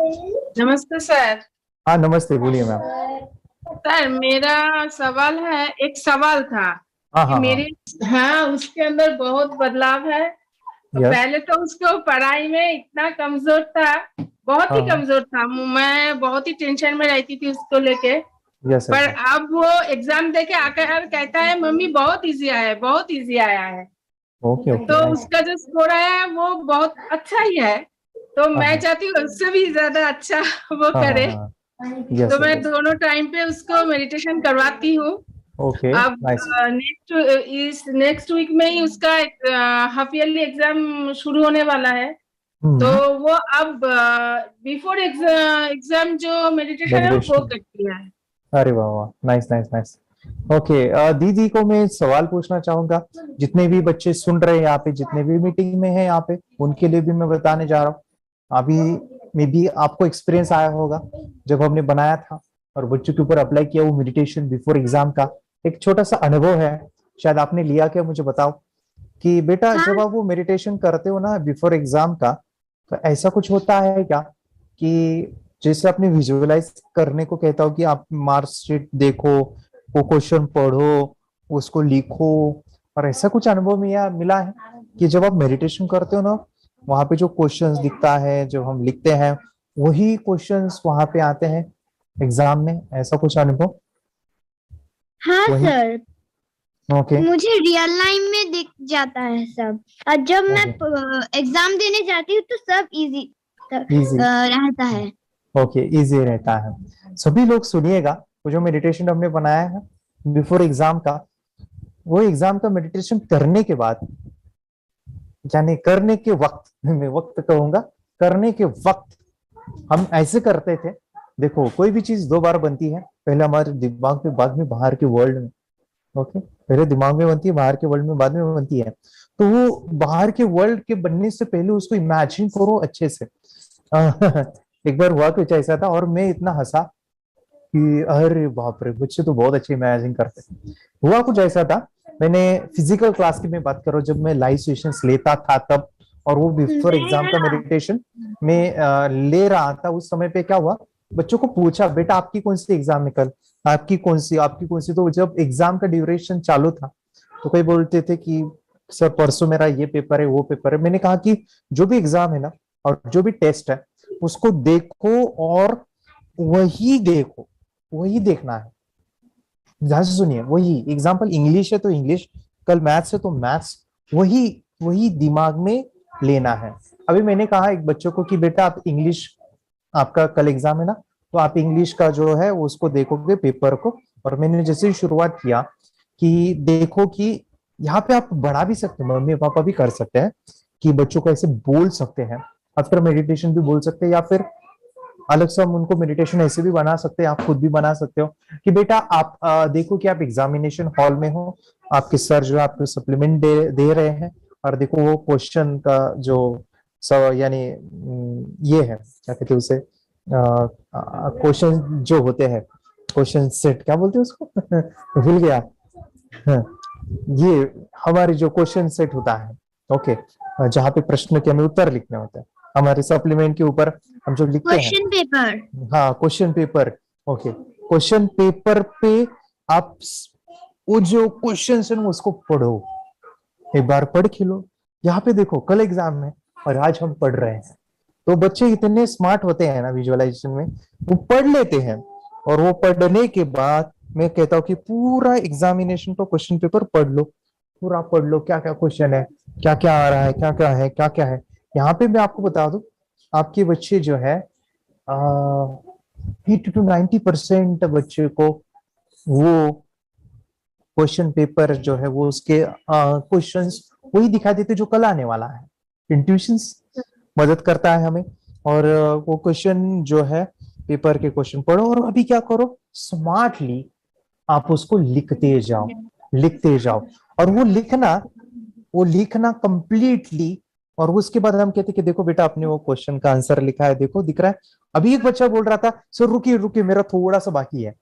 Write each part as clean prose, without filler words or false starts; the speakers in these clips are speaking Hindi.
नमस्ते सर। हाँ, नमस्ते, बोलिए मैम। सर मेरा सवाल है, एक सवाल था हाँ कि हाँ हाँ। मेरे, हाँ, उसके अंदर बहुत बदलाव है। यस। पहले तो उसको पढ़ाई में इतना कमजोर था, बहुत हाँ ही हाँ। कमजोर था। मैं बहुत ही टेंशन में रहती थी उसको लेके। यस पर यस। अब वो एग्जाम देके आकर कहता है मम्मी बहुत इजी आया है, बहुत इजी आया है। ओके तो ओके, नाइस। उसका जो स्कोर आया है वो बहुत अच्छा ही है। तो हाँ मैं हाँ चाहती हूँ उससे भी ज्यादा अच्छा वो हाँ हाँ करे। हाँ। यस तो मैं यस। दोनों टाइम पे उसको मेडिटेशन करवाती हूँ। ओके, अब नाइस। नेक्स्ट वीक में ही उसका हाफ ईयरली एग्जाम शुरू होने वाला है। तो हम्म। वो अब बिफोर एग्जाम जो मेडिटेशन है वो मेडिटेशन। करती है। अरे वाह वाह, नाइस नाइस नाइस। ओके, दीदी को मैं सवाल पूछना चाहूंगा। जितने भी बच्चे सुन रहे हैं यहाँ पे, जितने भी मीटिंग में हैं यहाँ पे, उनके लिए भी मैं बताने जा रहा हूँ। अभी में भी आपको एक्सपीरियंस आया होगा जब हमने बनाया था और बच्चों के ऊपर अप्लाई किया वो मेडिटेशन बिफोर एग्जाम का। एक छोटा सा अनुभव है, शायद आपने लिया क्या, मुझे बताओ। कि बेटा हाँ जब आप वो मेडिटेशन करते हो ना बिफोर एग्जाम का, तो ऐसा कुछ होता है क्या कि जैसे आपने विजुअलाइज करने को कहता हो कि आप मार्कशीट देखो, वो क्वेश्चन पढ़ो, उसको लिखो, और ऐसा कुछ अनुभव में या मिला है कि जब आप मेडिटेशन करते हो ना, वहां पे जो क्वेश्चंस दिखता है, जो हम लिखते हैं, वही क्वेश्चंस वहां पे आते हैं एग्जाम में, ऐसा कुछ अनुभव? हाँ वही। सर, ओके मुझे रियल लाइफ में दिख जाता है सब। और जब मैं ओके। एग्जाम देने जाती हूँ तो सब इजी इजी। रहता है। ओके, इजी रहता है। सभी लोग सुनिएगा, वो जो मेडिटेशन हमने बनाया है बिफोर एग्जाम का, वो एग्जाम का मेडिटेशन करने के बाद, यानी करने के वक्त, मैं वक्त कहूंगा, करने के वक्त हम ऐसे करते थे। देखो, कोई भी चीज दो बार बनती है, पहले हमारे दिमाग में, बाद में बाहर के वर्ल्ड में। ओके, पहले दिमाग में बनती है, बाहर के वर्ल्ड में बाद में बनती है। तो वो बाहर के वर्ल्ड के बनने से पहले उसको इमेजिन करो अच्छे से। एक बार हुआ कुछ ऐसा था और मैं इतना हंसा कि अरे बाप रे, बच्चे तो बहुत अच्छे इमेजिन करते हैं। हुआ कुछ ऐसा था, मैंने फिजिकल क्लास की मैं बात करूं, जब मैं लाइव सेशंस लेता था तब, और वो बिफोर एग्जाम का मेरा मेडिटेशन में ले रहा था, उस समय पे क्या हुआ, बच्चों को पूछा बेटा आपकी कौन सी एग्जाम है कल, आपकी कौन सी। तो जब एग्जाम का ड्यूरेशन चालू था, तो कई बोलते थे कि सर परसों मेरा ये पेपर है, वो पेपर है। मैंने कहा कि जो भी एग्जाम है ना, और जो भी टेस्ट है, उसको देखो और वही देखो, वही देखना है। ध्यान से सुनिए, वही एग्जाम्पल इंग्लिश है तो इंग्लिश, कल मैथ्स है तो मैथ्स, वही वही दिमाग में लेना है। अभी मैंने कहा एक बच्चों को कि बेटा आप इंग्लिश, आपका कल एग्जाम है ना, तो आप इंग्लिश का जो है उसको देखोगे पेपर को। और मैंने जैसे ही शुरुआत किया कि देखो कि यहाँ पे आप बढ़ा भी सकते हैं, मम्मी पापा भी कर सकते हैं कि बच्चों को ऐसे बोल सकते हैं, आफ्टर मेडिटेशन भी बोल सकते हैं, या फिर अलग से हम उनको मेडिटेशन ऐसे भी बना सकते हैं, आप खुद भी बना सकते हो कि बेटा आप देखो कि आप एग्जामिनेशन हॉल में हो, आपके सर जो आपको सप्लीमेंट दे रहे हैं, और देखो वो क्वेश्चन का जो सब, यानी ये है, क्या कहते हैं उसे, क्वेश्चन जो होते हैं, क्वेश्चन सेट क्या बोलते हैं उसको, भूल गया। हाँ, ये हमारे जो क्वेश्चन सेट होता है, ओके, जहाँ पे प्रश्न के हमें उत्तर लिखने होते हैं, हमारे सप्लीमेंट के ऊपर हम जो लिखते हैं। Question paper. हाँ, question paper. Okay, question paper पे आप वो जो क्वेश्चन है ना, उसको पढ़ो, एक बार पढ़ के लो। यहाँ पे देखो कल एग्जाम है और आज हम पढ़ रहे हैं। तो बच्चे इतने स्मार्ट होते हैं ना विजुअलाइजेशन में, वो पढ़ लेते हैं। और वो पढ़ने के बाद मैं कहता हूँ कि पूरा एग्जामिनेशन का क्वेश्चन पेपर पढ़ लो, पूरा पढ़ लो, क्या क्या क्वेश्चन है, क्या क्या आ रहा है, क्या क्या है, क्या क्या है। यहाँ पे मैं आपको बता दूं, आपके बच्चे जो है 80 to 90% बच्चे को वो क्वेश्चन पेपर जो है वो उसके क्वेश्चंस वही दिखा देते जो कल आने वाला है। इंट्यूशंस मदद करता है हमें। और वो क्वेश्चन जो है, पेपर के क्वेश्चन पढ़ो, और अभी क्या करो, स्मार्टली आप उसको लिखते जाओ, लिखते जाओ। और वो लिखना कंप्लीटली। और उसके बाद हम कहते कि देखो बेटा आपने वो क्वेश्चन का आंसर लिखा है, देखो दिख रहा है। अभी एक बच्चा बोल रहा था सर रुकिए रुकिए मेरा थोड़ा सा बाकी है,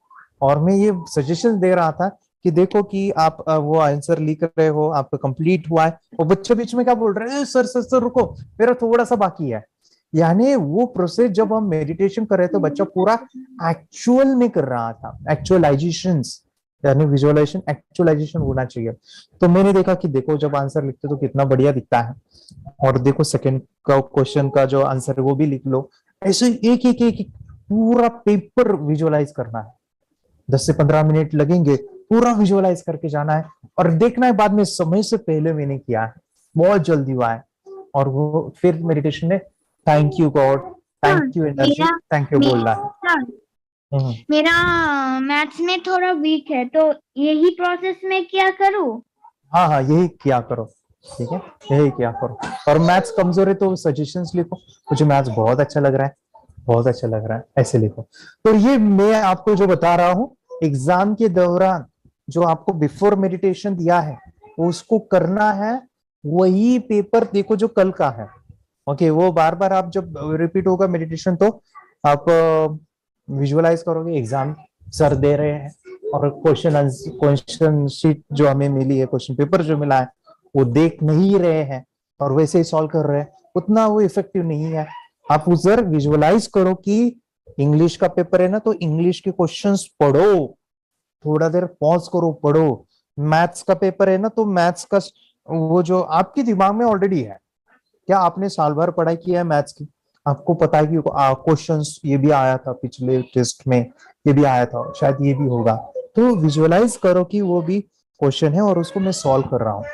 और मैं ये सजेशन दे रहा था कि देखो कि आप वो आंसर लिख रहे हो, आपका कंप्लीट हुआ है। वो बच्चे बीच में क्या बोल रहे हैं, सर सर सर रुको, मेरा थोड़ा सा बाकी है। यानी वो प्रोसेस जब हम मेडिटेशन कर रहे थे बच्चा पूरा एक्चुअल में कर रहा था, एक्चुअलाइजेशन, यानी विजुअलाइजेशन एक्चुअलाइजेशन होना चाहिए। तो मैंने देखा कि देखो जब आंसर लिखते तो कितना बढ़िया दिखता है, और देखो सेकंड का क्वेश्चन का जो आंसर है वो भी लिख लो। ऐसे एक एक एक, एक पूरा पेपर विजुअलाइज करना है, 10 से 15 मिनट लगेंगे, पूरा विजुअलाइज करके जाना है और देखना है बाद में समय से पहले मैंने किया है, बहुत जल्दी हुआ है। और वो फिर मेडिटेशन में thank you God, thank you energy, thank you बोल रहा है। मेरा मैथ्स में थोड़ा वीक है, तो यही प्रोसेस में क्या करूँ? हाँ हाँ यही किया करो, ठीक है, यही किया करो। और मैथ्स कमजोर है तो सजेशंस लिखो, मुझे मैथ्स बहुत अच्छा लग रहा है, बहुत अच्छा लग रहा है, ऐसे लिखो। तो ये मैं आपको जो बता रहा हूँ एग्जाम के दौरान जो आपको बिफोर मेडिटेशन दिया है वो उसको करना है, वही पेपर देखो जो कल का है। ओके, वो बार बार आप जब रिपीट होगा मेडिटेशन तो आप विजुअलाइज करोगे एग्जाम सर दे रहे हैं और क्वेश्चन शीट जो हमें मिली है, क्वेश्चन पेपर जो मिला है वो देख नहीं रहे हैं और वैसे ही सॉल्व कर रहे हैं, उतना वो इफेक्टिव नहीं है। आप उधर विजुअलाइज करो कि इंग्लिश का पेपर है ना तो इंग्लिश के क्वेश्चंस पढ़ो, थोड़ा देर पॉज करो पढ़ो। मैथ्स का पेपर है ना तो मैथ्स का वो जो आपके दिमाग में ऑलरेडी है, क्या आपने साल भर पढ़ाई किया है मैथ्स की, आपको पता है कि क्वेश्चंस ये भी आया था पिछले टेस्ट में, ये भी आया था, शायद ये भी होगा। तो विजुअलाइज करो कि वो भी क्वेश्चन है और उसको मैं सॉल्व कर रहा हूँ।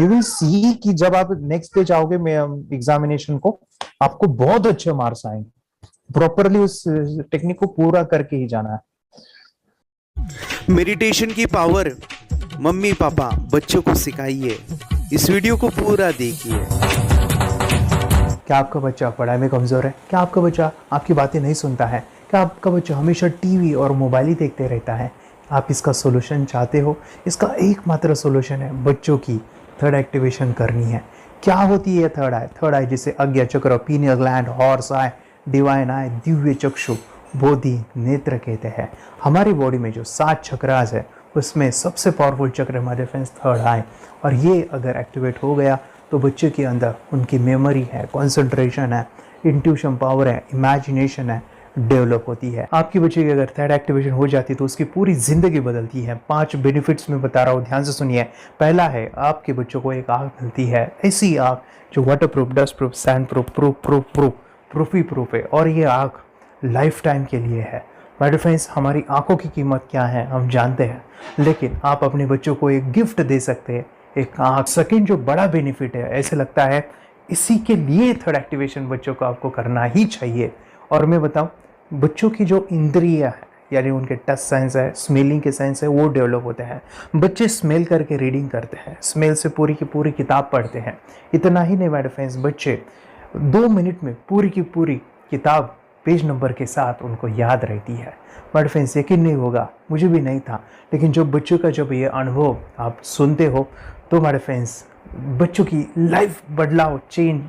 यू विल सी कि जब आप नेक्स्ट डे जाओगे एग्जामिनेशन को आपको बहुत अच्छे मार्क्स आएंगे। प्रॉपरली उस टेक्निक को पूरा करके ही जाना है। मेडिटेशन की पावर मम्मी पापा बच्चों को सिखाइए। इस वीडियो को पूरा देखिए। क्या आपका बच्चा पढ़ाई में कमजोर है? क्या आपका बच्चा आपकी बातें नहीं सुनता है? क्या आपका बच्चा हमेशा टीवी और मोबाइल ही देखते रहता है? आप इसका सोल्यूशन चाहते हो? इसका एकमात्र सोल्यूशन है बच्चों की थर्ड एक्टिवेशन करनी है। क्या होती है थर्ड आई? थर्ड आई जिसे आज्ञा चक्र, pineal gland, Horus eye, divine eye, दिव्य चक्षु, बोधि नेत्र कहते हैं। हमारी बॉडी में जो 7 चक्रास है उसमें सबसे पावरफुल चक्र हमारे फ्रेंड्स थर्ड आई, और ये अगर एक्टिवेट हो गया तो बच्चे के अंदर उनकी मेमोरी है, कंसंट्रेशन है, इंट्यूशन पावर है, इमेजिनेशन है, डेवलप होती है। आपके बच्चे की अगर थर्ड एक्टिवेशन हो जाती है तो उसकी पूरी जिंदगी बदलती है। 5 बेनिफिट्स में बता रहा हूँ, ध्यान से सुनिए। पहला है आपके बच्चों को एक आँख मिलती है, ऐसी आँख जो waterproof, dustproof, sandproof, proof ही प्रूफ है, और ये आँख लाइफ टाइम के लिए है। माय फ्रेंड्स, हमारी आंखों की कीमत क्या है हम जानते हैं, लेकिन आप अपने बच्चों को एक गिफ्ट दे सकते हैं, एक आँख। सेकेंड जो बड़ा बेनिफिट है, ऐसे लगता है इसी के लिए थर्ड एक्टिवेशन बच्चों को आपको करना ही चाहिए। और मैं बताऊं, बच्चों की जो इंद्रियां है यानी उनके टच सेंस है, स्मेलिंग के सेंस है, वो डेवलप होते हैं। बच्चे स्मेल करके रीडिंग करते हैं, स्मेल से पूरी की पूरी किताब पढ़ते हैं। इतना ही नहीं माय फ्रेंड्स, बच्चे 2 मिनट में पूरी की पूरी किताब पेज नंबर के साथ उनको याद रहती है। बट फ्रेंड्स यकीन नहीं होगा, मुझे भी नहीं था, लेकिन जब बच्चों का जब ये अनुभव आप सुनते हो तो हमारे फ्रेंड्स बच्चों की लाइफ बदलाव चेंज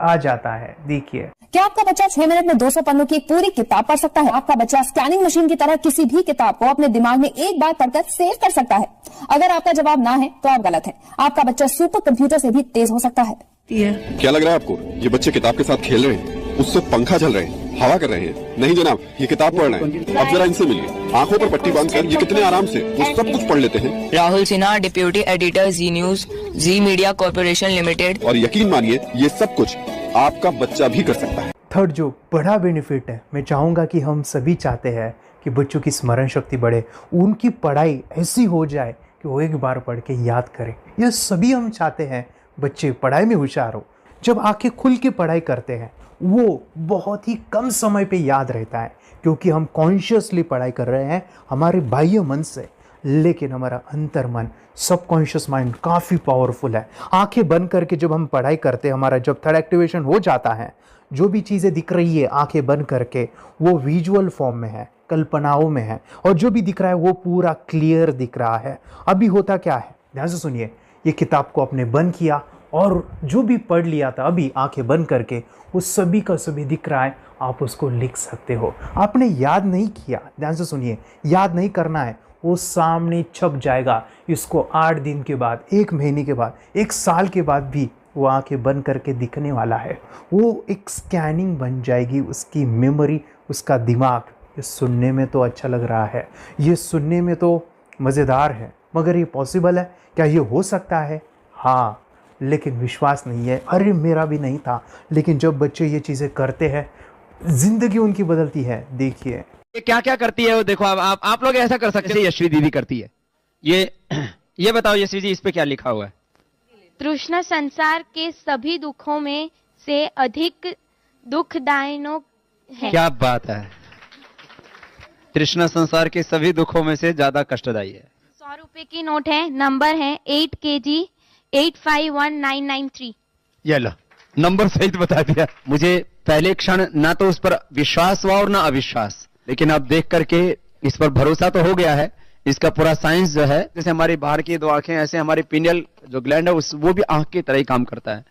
आ जाता है। देखिए, क्या आपका बच्चा 6 मिनट में 200 पन्नों की एक पूरी किताब पढ़ सकता है? आपका बच्चा स्कैनिंग मशीन की तरह किसी भी किताब को अपने दिमाग में एक बार पढ़कर सेव कर सकता है? अगर आपका जवाब ना है तो आप गलत हैं। आपका बच्चा सुपर कंप्यूटर से भी तेज हो सकता है। क्या लग रहा है आपको ये बच्चे किताब के साथ खेल रहे हैं, उससे पंखा झल रहे हैं, हवा कर रहे हैं? नहीं जनाब, ये किताब पढ़ रहे हैं। अब जरा इनसे मिलिए, आंखों पर पट्टी बांधकर ये कितने आराम से वो सब कुछ पढ़ लेते हैं। राहुल सिन्हा, डिप्यूटी एडिटर, जी न्यूज, जी मीडिया कॉर्पोरेशन लिमिटेड। और यकीन मानिए ये सब कुछ आपका बच्चा भी कर सकता है। थर्ड जो बड़ा बेनिफिट है, मैं चाहूँगा कि हम सभी चाहते हैं कि बच्चों की स्मरण शक्ति बढ़े, उनकी पढ़ाई ऐसी हो जाए कि वो एक बार पढ़ के याद करें। यह सभी हम चाहते हैं बच्चे पढ़ाई में होशियार हो। जब आंखें खुल के पढ़ाई करते हैं वो बहुत ही कम समय पे याद रहता है, क्योंकि हम कॉन्शियसली पढ़ाई कर रहे हैं हमारे बाह्य मन से, लेकिन हमारा अंतर मन, सबकॉन्शियस माइंड काफ़ी पावरफुल है। आंखें बंद करके जब हम पढ़ाई करते हैं, हमारा जब थर्ड एक्टिवेशन हो जाता है, जो भी चीज़ें दिख रही है आंखें बंद करके वो विजुअल फॉर्म में है, कल्पनाओं में है, और जो भी दिख रहा है वो पूरा क्लियर दिख रहा है। अभी होता क्या है, ध्यान से सुनिए। ये किताब को आपने बंद किया और जो भी पढ़ लिया था अभी आंखें बंद करके वो सभी का सभी दिख रहा है, आप उसको लिख सकते हो। आपने याद नहीं किया, ध्यान से सुनिए, याद नहीं करना है, वो सामने छप जाएगा। इसको 8 दिन के बाद, 1 महीने के बाद, 1 साल के बाद भी वो आंखें बंद करके दिखने वाला है। वो एक स्कैनिंग बन जाएगी, उसकी मेमोरी, उसका दिमाग। ये सुनने में तो अच्छा लग रहा है, ये सुनने में तो मज़ेदार है, मगर ये पॉसिबल है क्या? ये हो सकता है, हाँ, लेकिन विश्वास नहीं है। अरे मेरा भी नहीं था, लेकिन जब बच्चे ये चीज़ें करते हैं ज़िंदगी उनकी बदलती है। देखिए ये क्या क्या करती है वो देखो। अब आप लोग ऐसा कर सकते हैं, यशवी दीदी करती है। ये बताओ यशवी जी, इस पे क्या लिखा हुआ है? तृष्णा संसार के सभी दुखों में से अधिक दुखदायक है। क्या बात है, तृष्णा संसार के सभी दुखों में से ज्यादा कष्टदायी है। 100 रुपए की नोट है, नंबर है 8 kg 851993। ये लो, नंबर सहित बता दिया। मुझे पहले क्षण ना तो उस पर विश्वास हुआ और ना अविश्वास, लेकिन अब देख करके इस पर भरोसा तो हो गया है। इसका पूरा साइंस जो है, जैसे हमारी बाहर की 2 आंखें, ऐसे हमारी पिनियल जो ग्लैंड है वो भी आंख की तरह ही काम करता है।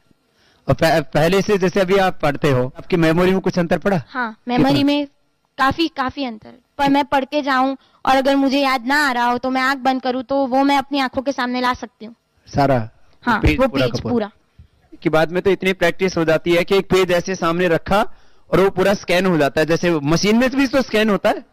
और पहले से जैसे अभी आप पढ़ते हो, आपकी मेमोरी में कुछ अंतर पड़ा? हाँ, मेमोरी में काफी अंतर। पर मैं पढ़ के जाऊं और अगर मुझे याद ना आ रहा हो तो मैं आंख बंद करूं तो वो मैं अपनी आंखों के सामने ला सकती हूँ सारा। हाँ, वो पेज पूरा की बाद में तो इतनी प्रैक्टिस हो जाती है कि एक पेज ऐसे सामने रखा और वो पूरा स्कैन हो जाता है, जैसे मशीन में भी तो स्कैन होता है।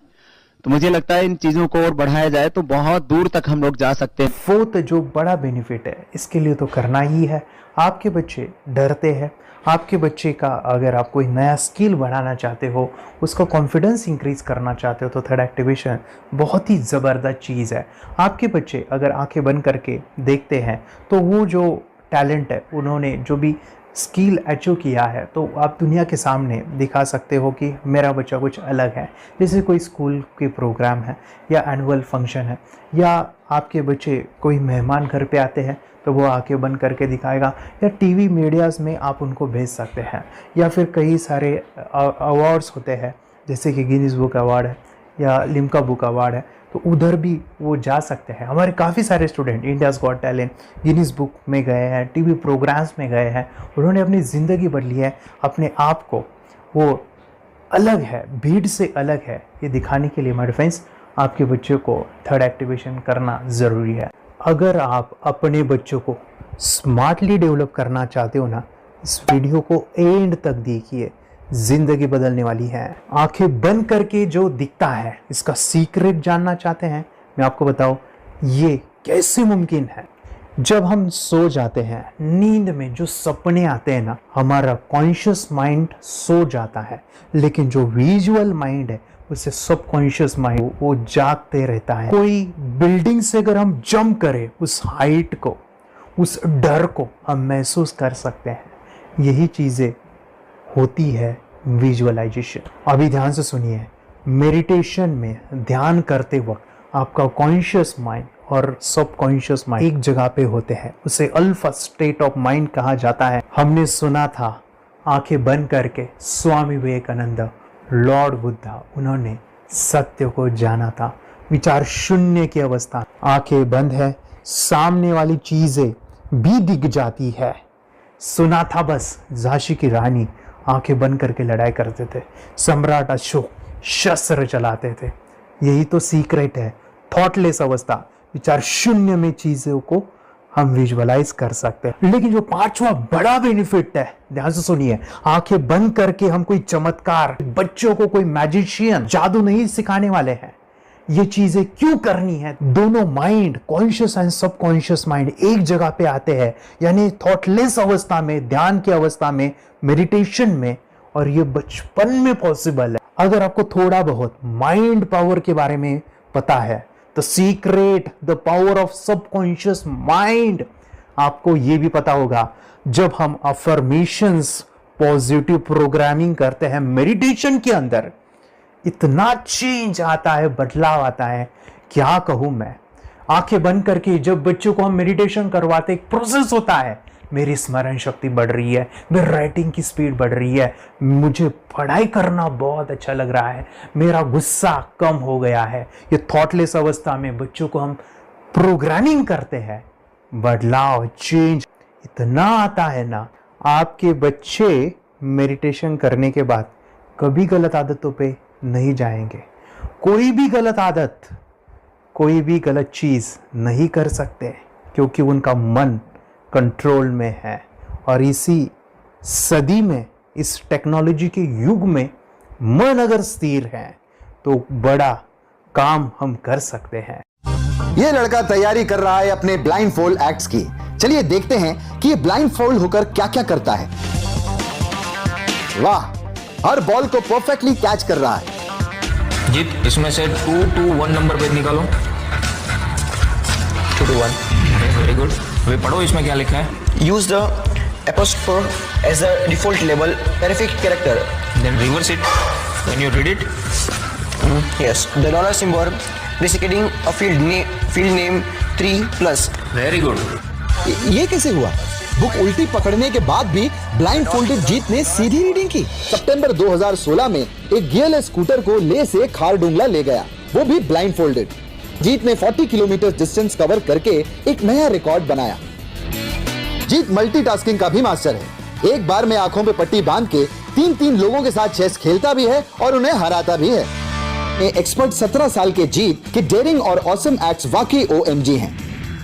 तो मुझे लगता है इन चीजों को और बढ़ाया जाए तो बहुत दूर तक हम लोग जा सकते हैं। फोर्थ जो बड़ा बेनिफिट है, इसके लिए तो करना ही है। आपके बच्चे डरते हैं, आपके बच्चे का अगर आप कोई नया स्किल बढ़ाना चाहते हो, उसका कॉन्फिडेंस इंक्रीज करना चाहते हो, तो थर्ड एक्टिवेशन बहुत ही ज़बरदस्त चीज़ है। आपके बच्चे अगर आंखें बंद करके देखते हैं तो वो जो टैलेंट है, उन्होंने जो भी स्किल अचीव किया है, तो आप दुनिया के सामने दिखा सकते हो कि मेरा बच्चा कुछ अलग है। जैसे कोई स्कूल के प्रोग्राम है या एनुअल फंक्शन है, या आपके बच्चे कोई मेहमान घर पे आते हैं तो वो आंखें बंद करके दिखाएगा, या टीवी मीडियाज़ में आप उनको भेज सकते हैं, या फिर कई सारे अवार्ड्स होते हैं जैसे कि गिनीज बुक अवार्ड है या लिम्का बुक अवार्ड है, तो उधर भी वो जा सकते हैं। हमारे काफ़ी सारे student India's got talent, Guinness book में गए हैं, टीवी प्रोग्राम्स में गए हैं, उन्होंने अपनी ज़िंदगी बदली है, अपने आप को वो अलग है, भीड़ से अलग है, ये दिखाने के लिए माय फ्रेंड्स आपके बच्चों को थर्ड एक्टिवेशन करना ज़रूरी है। अगर आप अपने बच्चों को स्मार्टली डेवलप करना चाहते हो ना, इस वीडियो को एंड तक देखिए, जिंदगी बदलने वाली है। आंखें बंद करके जो दिखता है, इसका सीक्रेट जानना चाहते हैं? मैं आपको बताऊं ये कैसे मुमकिन है। जब हम सो जाते हैं, नींद में जो सपने आते हैं ना, हमारा कॉन्शियस माइंड सो जाता है, लेकिन जो विजुअल माइंड है, उसे सबकॉन्शियस माइंड वो जागते रहता है। कोई बिल्डिंग से अगर हम जंप करें, उस हाइट को, उस डर को हम महसूस कर सकते हैं। यही चीज़ें होती है विजुअलाइजेशन। अभी ध्यान से सुनिए, मेडिटेशन में ध्यान करते वक्त आपका कॉन्शियस माइंड और सबकॉन्शियस माइंड एक जगह पे होते हैं, उसे अल्फा स्टेट ऑफ माइंड कहा जाता है। हमने सुना था आंखें बंद करके स्वामी विवेकानंद, लॉर्ड बुद्धा, उन्होंने सत्य को जाना था। विचार शून्य की अवस्था, आंखें बंद है, सामने वाली चीजें भी दिख जाती है। सुना था बस झांसी की रानी आंखें बंद करके लड़ाई करते थे, सम्राट अशोक शस्त्र चलाते थे। यही तो सीक्रेट है, थॉटलेस अवस्था, विचार शून्य में चीजों को हम विजुअलाइज कर सकते हैं। लेकिन जो पांचवा बड़ा बेनिफिट है, ध्यान से सुनिए, आंखें बंद करके हम कोई चमत्कार, बच्चों को कोई मैजिशियन जादू नहीं सिखाने वाले हैं। ये चीजें क्यों करनी है? दोनों mind, conscious and subconscious mind एक जगह पे आते हैं, यानी थॉटलेस अवस्था में, ध्यान की अवस्था में, मेडिटेशन में, और ये बचपन में पॉसिबल है। अगर आपको थोड़ा बहुत माइंड पावर के बारे में पता है, the secret, the power of subconscious mind, आपको ये भी पता होगा जब हम अफर्मेशंस, पॉजिटिव प्रोग्रामिंग करते हैं मेडिटेशन के अंदर, इतना चेंज आता है, बदलाव आता है, क्या कहूं मैं। आंखें बंद करके जब बच्चों को हम मेडिटेशन करवाते, एक प्रोसेस होता है, मेरी स्मरण शक्ति बढ़ रही है, मेरी राइटिंग की स्पीड बढ़ रही है, मुझे पढ़ाई करना बहुत अच्छा लग रहा है, मेरा गुस्सा कम हो गया है। ये थॉटलेस अवस्था में बच्चों को हम प्रोग्रामिंग करते हैं, बदलाव, चेंज इतना आता है ना। आपके बच्चे मेडिटेशन करने के बाद कभी गलत आदतों पे नहीं जाएंगे। कोई भी गलत आदत, कोई भी गलत चीज नहीं कर सकते, क्योंकि उनका मन कंट्रोल में है और इसी सदी में, इस टेक्नोलॉजी के युग में मन अगर स्थिर है तो बड़ा काम हम कर सकते हैं। ये लड़का तैयारी कर रहा है अपने ब्लाइंड फोल्ड एक्ट्स की। चलिए देखते हैं कि ये ब्लाइंड फोल्ड होकर क्या क्या करता है। वाह, हर बॉल को परफेक्टली कैच कर रहा है। जीत, इसमें से 2 to 1 नंबर पे निकालो। 2 to 1, वेरी गुड। वे पढ़ो इसमें क्या लिखा है। Use the apostrophe as a default label terrific character. Then reverse it when you read it. Yes, the dollar symbol designating a field name 3+. Very good. ये कैसे हुआ? बुक उल्टी पकड़ने के बाद भी ब्लाइंड फोल्डेड जीत ने सीधी रीडिंग की। सितंबर 2016 में एक गियरलेस स्कूटर को ले से खारडुंगला ले गया, वो भी ब्लाइंड फोल्डेड। जीत ने 40 किलोमीटर डिस्टेंस कवर करके एक नया रिकॉर्ड बनाया। जीत मल्टीटास्किंग का भी मास्टर है। एक बार में आंखों पे पट्टी बांध के 3-3 लोगों के साथ चेस खेलता भी है और उन्हें हराता भी है। एक्सपर्ट 17 साल के जीत के डेयरिंग और ऑसम एक्ट्स वाकई OMG हैं।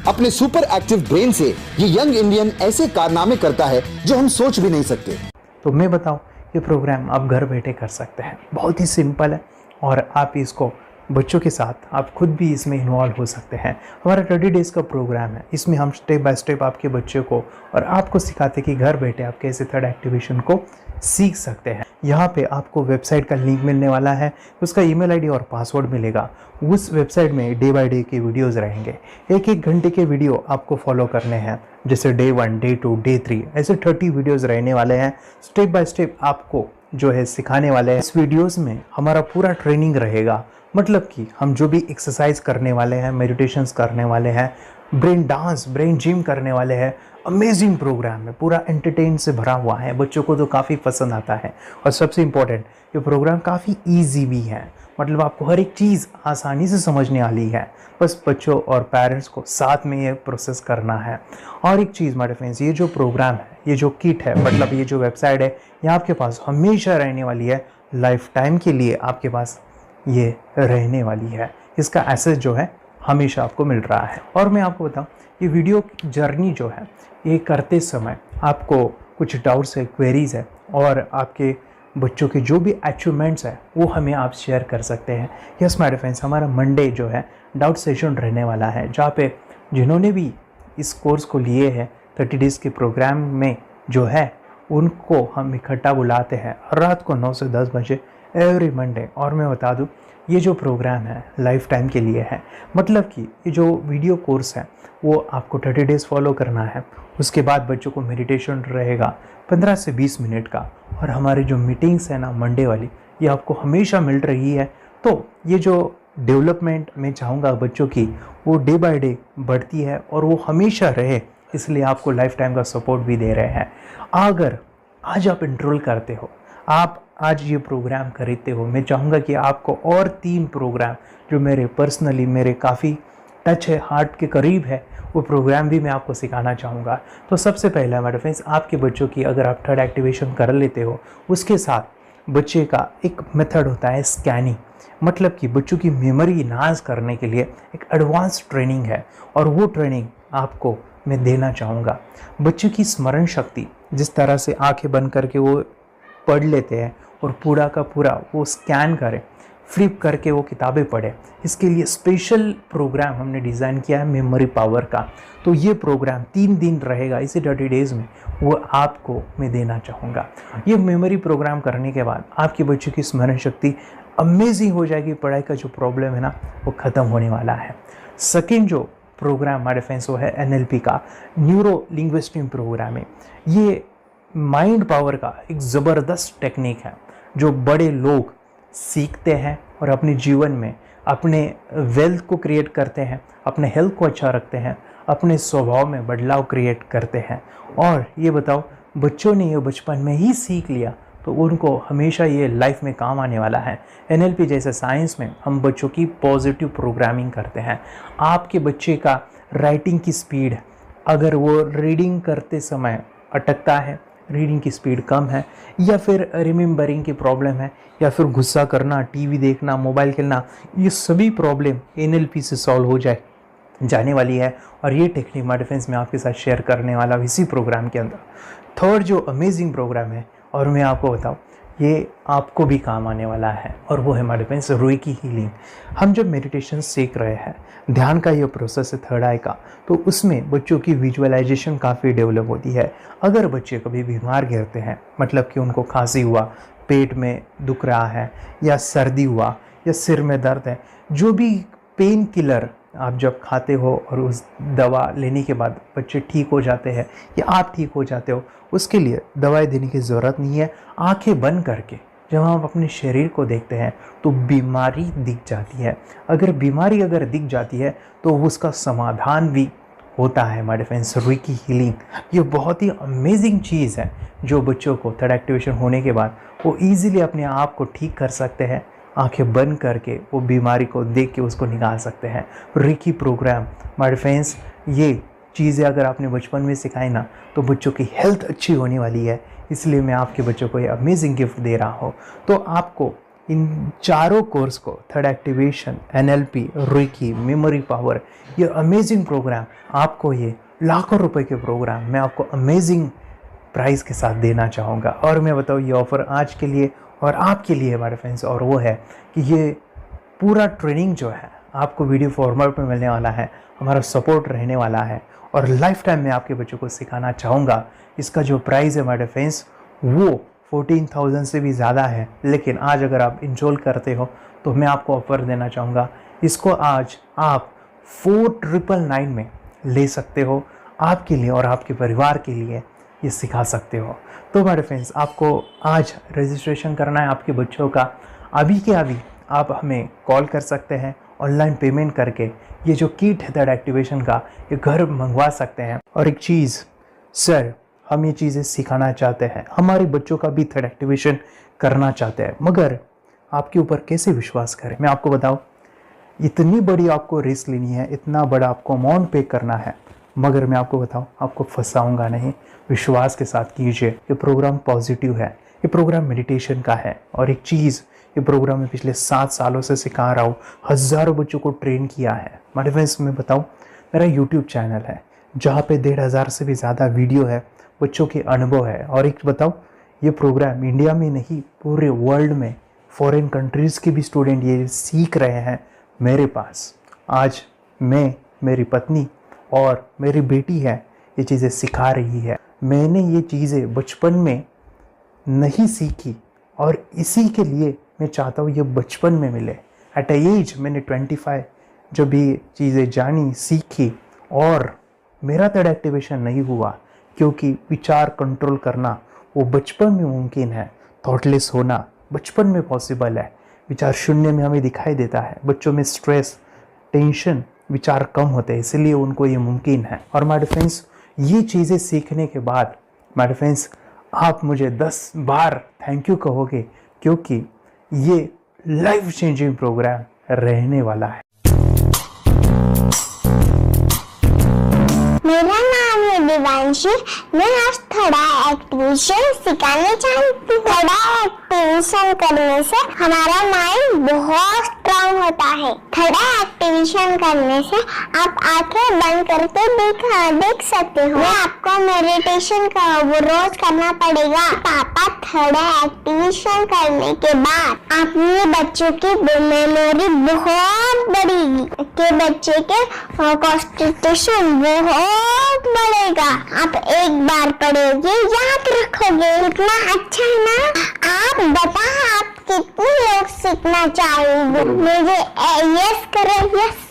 अपने सुपर एक्टिव ब्रेन से ये यंग इंडियन ऐसे कारनामे करता है जो हम सोच भी नहीं सकते। तो मैं बताऊं, ये प्रोग्राम आप घर बैठे कर सकते हैं, बहुत ही सिंपल है और आप इसको बच्चों के साथ आप खुद भी इसमें इन्वॉल्व हो सकते हैं। हमारा 30 डेज़ का प्रोग्राम है, इसमें हम स्टेप बाय स्टेप आपके बच्चे को और आपको सिखाते हैं कि घर बैठे आप कैसे थर्ड एक्टिवेशन को सीख सकते हैं। यहाँ पे आपको वेबसाइट का लिंक मिलने वाला है, उसका ईमेल आईडी और पासवर्ड मिलेगा। उस वेबसाइट में डे बाय डे के वीडियोज़ रहेंगे, 1-1 घंटे के वीडियो आपको फॉलो करने हैं, जैसे डे 1, डे 2, डे 3 ऐसे 30 वीडियोज़ रहने वाले हैं। स्टेप बाय स्टेप आपको जो है सिखाने वाले हैं। इस वीडियोज़ में हमारा पूरा ट्रेनिंग रहेगा, मतलब कि हम जो भी एक्सरसाइज करने वाले हैं, मेडिटेशंस करने वाले हैं, ब्रेन डांस, ब्रेन जिम करने वाले हैं। अमेजिंग प्रोग्राम है, पूरा एंटरटेन से भरा हुआ है, बच्चों को तो काफ़ी पसंद आता है। और सबसे इम्पोर्टेंट, ये प्रोग्राम काफ़ी ईजी भी है, मतलब आपको हर एक चीज़ आसानी से समझने वाली है। बस बच्चों और पेरेंट्स को साथ में ये प्रोसेस करना है। और एक चीज़ माय फ्रेंड्स, ये जो प्रोग्राम है, ये जो किट है, मतलब ये जो वेबसाइट है, ये आपके पास हमेशा रहने वाली है, लाइफ टाइम के लिए आपके पास ये रहने वाली है। इसका एक्सेस जो है हमेशा आपको मिल रहा है। और मैं आपको बताऊं, ये वीडियो जर्नी जो है, ये करते समय आपको कुछ डाउट्स है, क्वेरीज़ है और आपके बच्चों के जो भी अचीवमेंट्स है वो हमें आप शेयर कर सकते हैं। यस माय फ्रेंड्स, हमारा मंडे जो है डाउट सेशन रहने वाला है, जहाँ पे जिन्होंने भी इस कोर्स को लिए हैं 30 डेज़ के प्रोग्राम में जो है उनको हम इकट्ठा बुलाते हैं रात को 9 से 10 बजे एवरी मंडे। और मैं बता दूं, ये जो प्रोग्राम है लाइफ टाइम के लिए है, मतलब कि ये जो वीडियो कोर्स है वो आपको 30 डेज़ फॉलो करना है। उसके बाद बच्चों को मेडिटेशन रहेगा 15 से 20 मिनट का, और हमारी जो मीटिंग्स है ना मंडे वाली, ये आपको हमेशा मिल रही है। तो ये जो डेवलपमेंट मैं चाहूँगा बच्चों की, वो डे बाय डे बढ़ती है और वो हमेशा रहे, इसलिए आपको लाइफ टाइम का सपोर्ट भी दे रहे हैं। अगर आज आप इनरोल करते हो, आप आज ये प्रोग्राम खरीदते हो, मैं चाहूँगा कि आपको और 3 प्रोग्राम जो मेरे पर्सनली मेरे काफ़ी टच है, हार्ट के करीब है, वो प्रोग्राम भी मैं आपको सिखाना चाहूँगा। तो सबसे पहला मेरे फ्रेंड्स, आपके बच्चों की अगर आप थर्ड एक्टिवेशन कर लेते हो, उसके साथ बच्चे का एक मेथड होता है स्कैनिंग, मतलब कि बच्चों की मेमोरी इन्हांस करने के लिए एक एडवांस ट्रेनिंग है, और वो ट्रेनिंग आपको मैं देना चाहूँगा। बच्चों की स्मरण शक्ति, जिस तरह से आंखें बंद करके वो पढ़ लेते हैं और पूरा का पूरा वो स्कैन करें, फ्लिप करके वो किताबें पढ़े, इसके लिए स्पेशल प्रोग्राम हमने डिज़ाइन किया है मेमोरी पावर का। तो ये प्रोग्राम 3 दिन रहेगा, इसी 30 डेज़ में वो आपको मैं देना चाहूँगा। ये मेमोरी प्रोग्राम करने के बाद आपके बच्चों की स्मरण शक्ति अमेजिंग हो जाएगी, पढ़ाई का जो प्रॉब्लम है ना वो ख़त्म होने वाला है। सेकेंड जो प्रोग्राम हमारे फ्रेंड्स वो है NLP का, न्यूरो लिंग्विस्टिक प्रोग्राम है। ये माइंड पावर का एक ज़बरदस्त टेक्निक है जो बड़े लोग सीखते हैं और अपने जीवन में अपने वेल्थ को क्रिएट करते हैं, अपने हेल्थ को अच्छा रखते हैं, अपने स्वभाव में बदलाव क्रिएट करते हैं। और ये बताओ, बच्चों ने ये बचपन में ही सीख लिया तो उनको हमेशा ये लाइफ में काम आने वाला है। NLP जैसे साइंस में हम बच्चों की पॉजिटिव प्रोग्रामिंग करते हैं। आपके बच्चे का राइटिंग की स्पीड, अगर वो रीडिंग करते समय अटकता है, रीडिंग की स्पीड कम है, या फिर रिमेंबरिंग की प्रॉब्लम है, या फिर गुस्सा करना, टीवी देखना, मोबाइल खेलना, ये सभी प्रॉब्लम NLP से सॉल्व हो जाए जाने वाली है और ये टेक्निक माय डिफेंस में आपके साथ शेयर करने वाला हूं इसी प्रोग्राम के अंदर। थर्ड जो अमेजिंग प्रोग्राम है और मैं आपको बताऊं ये आपको भी काम आने वाला है और वो है माय डिफेंस रेकी हीलिंग। हम जब मेडिटेशन सीख रहे हैं, ध्यान का ये प्रोसेस है थर्ड आई का, तो उसमें बच्चों की विजुअलाइजेशन काफ़ी डेवलप होती है। अगर बच्चे कभी बीमार गिरते हैं, मतलब कि उनको खांसी हुआ, पेट में दुख रहा है या सर्दी हुआ या सिर में दर्द है, जो भी पेन किलर आप जब खाते हो और उस दवा लेने के बाद बच्चे ठीक हो जाते हैं या आप ठीक हो जाते हो, उसके लिए दवाई देने की ज़रूरत नहीं है। आंखें बंद करके जब हम अपने शरीर को देखते हैं तो बीमारी दिख जाती है। अगर बीमारी दिख जाती है तो उसका समाधान भी होता है माय डिफेंस रेकी हीलिंग। ये बहुत ही अमेजिंग चीज़ है जो बच्चों को थर्ड एक्टिवेशन होने के बाद वो ईज़िली अपने आप को ठीक कर सकते हैं। आंखें बंद करके वो बीमारी को देख के उसको निकाल सकते हैं। रेकी प्रोग्राम माय डिफेंस, ये चीज़ें अगर आपने बचपन में सिखाई ना तो बच्चों की हेल्थ अच्छी होने वाली है। इसलिए मैं आपके बच्चों को ये अमेजिंग गिफ्ट दे रहा हूँ। तो आपको इन चारों कोर्स को, third activation, NLP, reiki, memory power, ये अमेजिंग प्रोग्राम, आपको ये लाखों रुपए के प्रोग्राम मैं आपको अमेजिंग प्राइस के साथ देना चाहूँगा। और मैं बताऊँ ये ऑफ़र आज के लिए और आपके लिए हमारे फ्रेंड्स, और वो है कि ये पूरा ट्रेनिंग जो है आपको वीडियो फॉर्मेट में मिलने वाला है, हमारा सपोर्ट रहने वाला है और लाइफ टाइम में आपके बच्चों को सिखाना चाहूँगा। इसका जो प्राइस है हमारे फ्रेंड्स वो 14,000 से भी ज़्यादा है, लेकिन आज अगर आप इनरोल करते हो तो मैं आपको ऑफ़र देना चाहूँगा। इसको आज आप 4,999 में ले सकते हो। आपके लिए और आपके परिवार के लिए ये सिखा सकते हो। तो हमारे फ्रेंड्स, आपको आज रजिस्ट्रेशन करना है आपके बच्चों का। अभी के अभी आप हमें कॉल कर सकते हैं, ऑनलाइन पेमेंट करके ये जो किट है थर्ड एक्टिवेशन का, ये घर मंगवा सकते हैं। और एक चीज़ सर, हम ये चीज़ें सिखाना चाहते हैं, हमारे बच्चों का भी थर्ड एक्टिवेशन करना चाहते हैं, मगर आपके ऊपर कैसे विश्वास करें? मैं आपको बताऊं, इतनी बड़ी आपको रिस्क लेनी है, इतना बड़ा आपको अमाउंट पे करना है, मगर मैं आपको बताऊं आपको फंसाऊंगा नहीं। विश्वास के साथ कीजिए। ये प्रोग्राम पॉजिटिव है, ये प्रोग्राम मेडिटेशन का है। और एक चीज़, ये प्रोग्राम में पिछले 7 सालों से सिखा रहा हूँ, हज़ारों बच्चों को ट्रेन किया है। मेरे फ्रेंड्स, मैं बताऊँ, मेरा यूट्यूब चैनल है जहाँ पे 1,500 से भी ज़्यादा वीडियो है, बच्चों के अनुभव है। और एक बताऊँ, ये प्रोग्राम इंडिया में नहीं पूरे वर्ल्ड में, फॉरेन कंट्रीज़ के भी स्टूडेंट ये सीख रहे हैं मेरे पास। आज मैं, मेरी पत्नी और मेरी बेटी है ये चीज़ें सिखा रही है। मैंने ये चीज़ें बचपन में नहीं सीखी और इसी के लिए मैं चाहता हूँ ये बचपन में मिले। एट अ एज मैंने 25 जब ये चीज़ें जानी, सीखी, और मेरा थर्ड एक्टिवेशन नहीं हुआ क्योंकि विचार कंट्रोल करना वो बचपन में मुमकिन है। थॉटलेस होना बचपन में पॉसिबल है। विचार शून्य में हमें दिखाई देता है। बच्चों में स्ट्रेस, टेंशन, विचार कम होते हैं, इसलिए उनको ये मुमकिन है। और माय फ्रेंड्स, ये चीज़ें सीखने के बाद माय फ्रेंड्स, आप मुझे 10 बार थैंक यू कहोगे, क्योंकि ये लाइफ चेंजिंग प्रोग्राम रहने वाला है। मेरा नाम है दिवांशी। मैं आज थोड़ा एक्टिवेशन सिखाना चाहती हूँ। थोड़ा एक्टिवेशन करने से हमारा माइंड बहुत स्ट्रांग होता है। थोड़ा एक्टिवेशन करने से आप आंखें बंद करके देख सकते हो। मैं आपको मेडिटेशन का वो रोज करना पड़ेगा। पापा, थोड़ा एक्टिवेशन करने के बाद अपने बच्चों की मेमोरी बहुत बढ़ेगी, के बच्चे के कॉन्सेंट्रेशन बहुत बढ़ेगा। आप एक बार पढ़ोगे, याद रखोगे, इतना अच्छा है ना। आप बताओ, आप कितने लोग सीखना चाहोगे? मुझे यस करो, यस।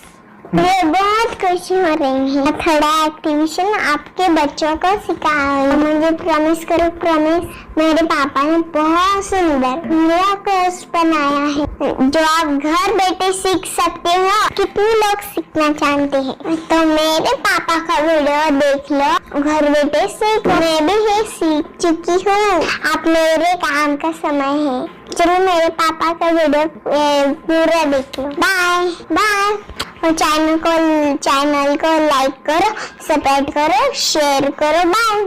मैं बहुत खुशी हो रही है। थोड़ा एक्टिवेशन आपके बच्चों को सिखाओ। मुझे प्रॉमिस करो, प्रॉमिस। मेरे पापा ने बहुत सुंदर मेरा कोर्स बनाया है जो आप घर बैठे सीख सकते हो। कितने लोग सीखना चाहते हैं तो मेरे पापा का वीडियो देख लो, घर बैठे सीखो। मैं भी ये सीख चुकी हूँ। आप मेरे काम का समय है। चलो मेरे पापा का वीडियो पूरा देख लो। Bye bye. और चैनल को लाइक करो, सपोर्ट करो, शेयर करो। बाय।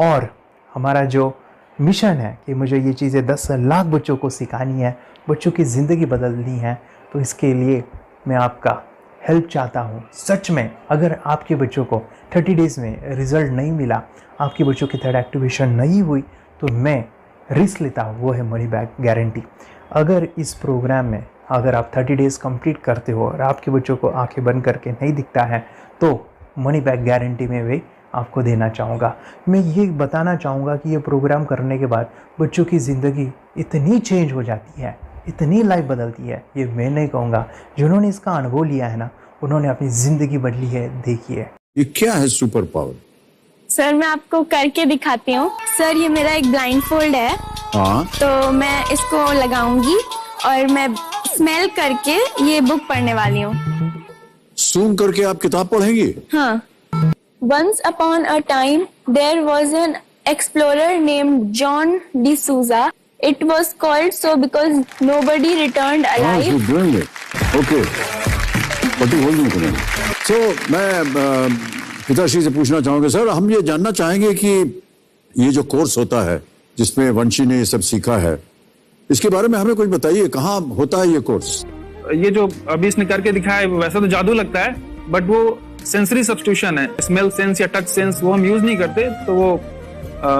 और हमारा जो मिशन है कि मुझे ये चीज़ें 10 लाख बच्चों को सिखानी है, बच्चों की ज़िंदगी बदलनी है, तो इसके लिए मैं आपका हेल्प चाहता हूँ। सच में अगर आपके बच्चों को 30 डेज में रिजल्ट नहीं मिला, आपके बच्चों की थर्ड एक्टिवेशन नहीं हुई, तो मैं रिस्क लेता हूँ, वो है मनी बैक गारंटी। अगर इस प्रोग्राम में अगर आप 30 डेज कंप्लीट करते हो और आपके बच्चों को आंखें बंद करके नहीं दिखता है, तो मनी बैक गारंटी में भी आपको देना चाहूँगा। मैं ये बताना चाहूँगा कि ये प्रोग्राम करने के बाद बच्चों की ज़िंदगी इतनी चेंज हो जाती है, इतनी लाइफ बदलती है, ये मैं नहीं कहूँगा, जिन्होंने इसका अनुभव लिया है ना, उन्होंने अपनी ज़िंदगी बदली है। देखिए ये क्या है सुपर पावर? सर मैं आपको करके दिखाती हूँ। सर ये मेरा एक ब्लाइंड फोल्ड है। हाँ। तो मैं इसको लगाऊंगी और मैं स्मेल करके ये बुक पढ़ने वाली हूँ। सूंघ करके आप किताब पढ़ेंगी? हाँ। Once upon a time, there was an explorer named John D'Souza. It was called so because nobody returned alive. You're doing it. Okay. What are you holding? So मैं पिताश्री से पूछना चाहूँगा, सर हम ये जानना चाहेंगे कि ये जो कोर्स होता है जिसमें वंशी ने ये सब सीखा है, इसके बारे में हमें कुछ बताइए, कहाँ होता है ये कोर्स? ये जो अभी इसने करके दिखाया है वैसा तो जादू लगता है, बट वो सेंसरी सब्स्टिट्यूशन है। स्मेल सेंस या टच सेंस वो हम यूज नहीं करते, तो वो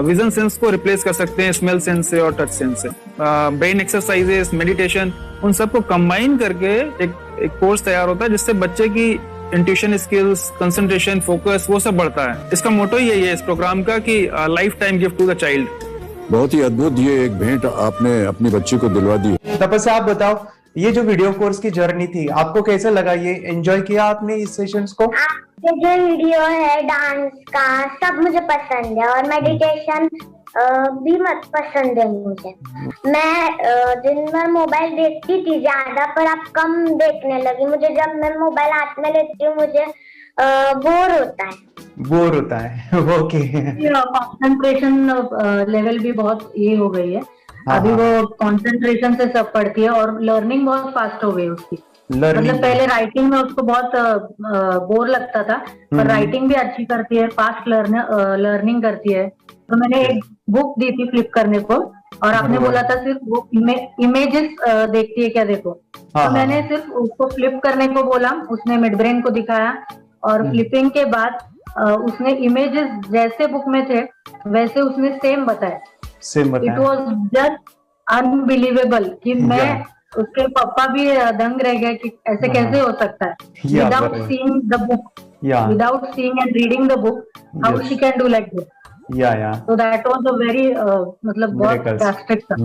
विजन सेंस को रिप्लेस कर सकते हैं स्मेल सेंस से और टच सेंस से। ब्रेन एक्सरसाइजेस, मेडिटेशन, उन सबको कंबाइन करके एक कोर्स तैयार होता है जिससे बच्चे की इंट्यूशन स्किल्स, कंसंट्रेशन, फोकस वो सब बढ़ता है। इसका मोटो ही यही है इस प्रोग्राम का कि lifetime gift to the child. बहुत ही अद्भुत ये एक भेंट आपने अपनी बच्ची को दिलवा दी। तपस्या आप बताओ, ये जो वीडियो कोर्स की जर्नी थी आपको कैसे लगा? ये एंजॉय किया आपने इस सेशंस को? ये जो वीडियो है डांस का सब मुझे पसंद है और मेडिटेशन भी मत पसंद है मुझे। मैं दिन भर मोबाइल देखती थी ज्यादा, पर अब कम देखने लगी। मुझे जब मैं मोबाइल हाथ में लेती हूँ मुझे बोर होता है। ओके। कंसंट्रेशन लेवल भी बहुत ये हो गई है। अभी वो कंसंट्रेशन से सब पढ़ती है और लर्निंग बहुत फास्ट हो गई उसकी। मतलब पहले राइटिंग में उसको बहुत बोर लगता था, पर राइटिंग भी अच्छी करती है, फास्ट लर्निंग करती है। तो मैंने एक बुक दी थी फ्लिप करने को और आपने बोला था सिर्फ वो इमेजेस देखती है क्या, देखो। तो मैंने सिर्फ उसको फ्लिप करने को बोला, उसने मिड ब्रेन को दिखाया और फ्लिपिंग के बाद उसने इमेजेस जैसे बुक में थे वैसे उसने सेम बताया। इट वॉज जस्ट अनबिलीवेबल कि मैं उसके पापा भी दंग रह गए कि ऐसे कैसे हो सकता है। Without seeing the book, without seeing and reading the book, how she can do like this. So that was a very मतलब बहुत ड्रास्टिक था।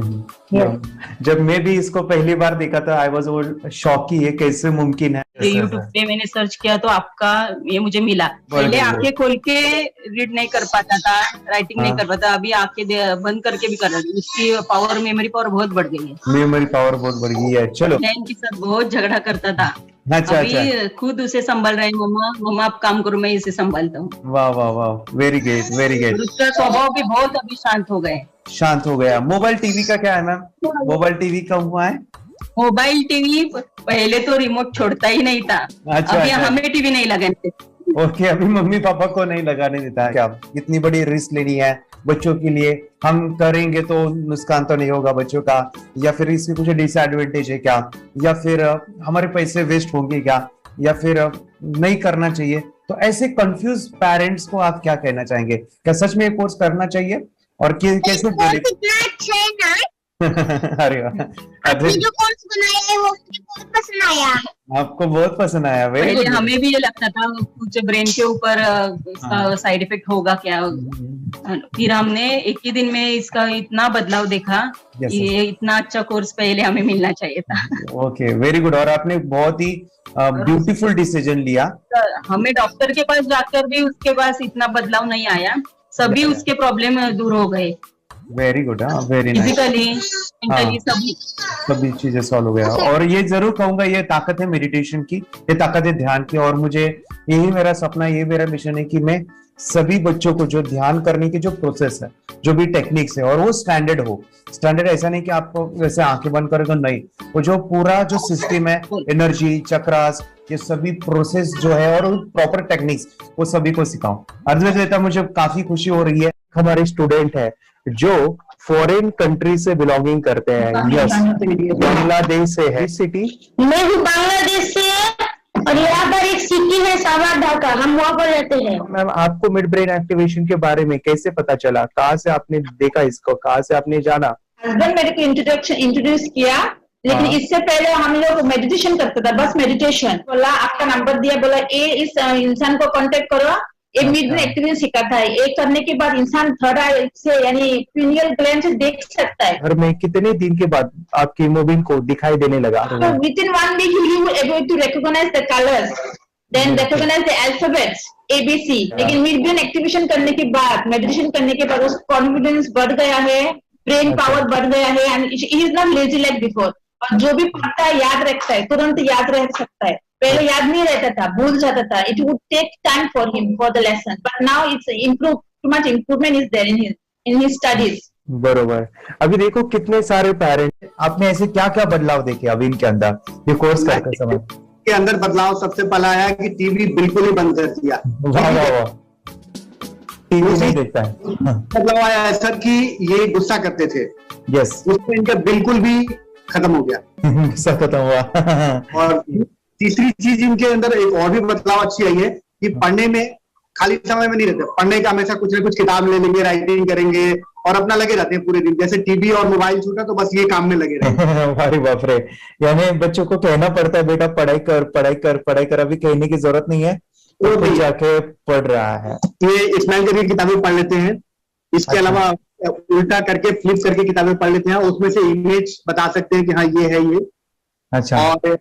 जब मैं भी इसको पहली बार देखा था आई वाज शॉक कि ये कैसे मुमकिन है। यूट्यूब पे मैंने सर्च किया तो आपका ये मुझे मिला। पहले आंखें खोल के रीड नहीं कर पाता था, राइटिंग नहीं कर पाता, अभी आंखें बंद करके भी कर रही हूँ। उसकी पावर, मेमोरी पावर बहुत बढ़ गई है। मेमोरी पावर बहुत बढ़ गई है। चलो, बहन के साथ बहुत झगड़ा करता था। अभी खुद उसे संभाल रहे हैं। मम्मा आप काम करो, मैं इसे संभालता हूँ। वाह वाह वाह, वेरी ग्रेट वेरी ग्रेट। उसका स्वभाव भी बहुत अभी शांत हो गए। शांत हो गया। मोबाइल टीवी का क्या है मैम? मोबाइल टीवी कब हुआ है? मोबाइल टीवी पहले तो रिमोट छोड़ता ही नहीं था। अभी हमें टीवी नहीं लगाने देते। ओके, अभी मम्मी पापा को नहीं लगाने देता है। क्या इतनी बड़ी रिस्क लेनी है बच्चों के लिए? हम करेंगे तो नुकसान तो नहीं होगा बच्चों का, या फिर इसकी कुछ डिसएडवांटेज है क्या, या फिर हमारे पैसे वेस्ट होंगे क्या, या फिर नहीं करना चाहिए? तो ऐसे कंफ्यूज पेरेंट्स को आप क्या कहना चाहेंगे? क्या सच में ये कोर्स करना चाहिए और कैसे? अरे आपने जो कोर्स बनाया है वो मुझे बहुत पसंद आया। आपको बहुत पसंद आया? पहले हमें भी ये लगता था कुछ ब्रेन के ऊपर इसका साइड इफेक्ट होगा क्या। फिर हमने एक ही दिन में इसका इतना बदलाव देखा। ये इतना अच्छा कोर्स पहले हमें मिलना चाहिए था। Okay, very good. और आपने बहुत ही ब्यूटीफुल डिसीजन लिया। हमें डॉक्टर के पास जाकर भी उसके पास इतना बदलाव नहीं आया, सभी उसके प्रॉब्लम दूर हो गए। Very good, very nice. Physically, mentally सभी चीजें सॉल्व हो गया। और ये जरूर कहूंगा, ये ताकत है मेडिटेशन की, ये ताकत है ध्यान की। और मुझे यही मेरा सपना, ये मेरा मिशन है कि मैं सभी बच्चों को जो ध्यान करने की जो प्रोसेस है, जो भी टेक्निक्स है, और वो स्टैंडर्ड हो। स्टैंडर्ड ऐसा नहीं कि आपको वैसे आंखें बंद करेगा, नहीं, वो जो पूरा जो सिस्टम है, एनर्जी, चक्रास, ये सभी प्रोसेस जो है और प्रॉपर टेक्निक्स, वो सभी को सिखाऊं। अर्जुन, मुझे काफी खुशी हो रही है। हमारे स्टूडेंट है जो फॉरेन कंट्री से बिलोंगिंग करते हैं। यस, बांग्लादेश से है। सिटी मैं बांग्लादेश से और यहाँ पर एक सिटी है सावारधा का, हम वहाँ पर रहते हैं। मैम आपको मिड ब्रेन एक्टिवेशन के बारे में कैसे पता चला, कहाँ से आपने देखा इसको, कहाँ से आपने जाना? हस्बैंड मेरे को इंट्रोड्यूस किया, लेकिन इससे पहले हम लोग मेडिटेशन करते थे, बस मेडिटेशन। बोला आपका नंबर दिया, बोला ये इस इंसान को कांटेक्ट करो, ये मिड ब्रेन एक्टिवेशन सिखाता है। ये करने के बाद इंसान थर्ड आई से यानी पिनियल ग्लैंड से देख सकता है। घर में कितने दिन के बाद आपकी हीमोग्लोबिन को दिखाई देने लगा? So within 1 week he will able to recognize the colors, then recognize the alphabets ABC। लेकिन मिड ब्रेन एक्टिवेशन करने के बाद, मेडिटेशन करने के बाद उसका कॉन्फिडेंस बढ़ गया है, ब्रेन पावर बढ़ गया है, and he is not lazy like before. और जो भी पढ़ता है याद रखता है, तुरंत याद रह सकता है। पहले याद नहीं रहता था, भूल जाता था। It would take time for him for the lesson, but now it's improve, too much improvement is there in his studies. बरोबर। अभी देखो कितने सारे पेरेंट्स, आपने ऐसे क्या क्या बदलाव देखे अभी इनके अंदर ये कोर्स करते समय? के अंदर बदलाव सबसे पहला आया कि टीवी बिल्कुल ही बंद कर दिया। वाह वाह वाह, टीवी नहीं देखता है। बदलाव आया है सर कि ये गुस्सा करते थे, यस, उसमें इनका बिल्कुल भी खत्म हो गया। गुस्सा खत्म हुआ। और तीसरी चीज इनके अंदर एक और भी बदलाव अच्छी आई है कि पढ़ने में खाली समय में नहीं रहते, पढ़ने का हमेशा कुछ ना कुछ किताब ले लेंगे, राइटिंग करेंगे और अपना लगे रहते हैं पूरे दिन। जैसे टीवी और मोबाइल छूटा तो बस ये काम में लगे रहते। अरे बाप रे, यानी बच्चों को कहना पड़ता है बेटा पढ़ाई कर पढ़ाई कर पढ़ाई कर, अभी कहने की जरूरत नहीं है, वो तो जाके पढ़ रहा है। ये स्माइल करके किताबें पढ़ लेते हैं, इसके अलावा उल्टा करके फ्लिप करके किताबें पढ़ लेते हैं, उसमें से इमेज बता सकते हैं कि हाँ ये है ये। अच्छा। और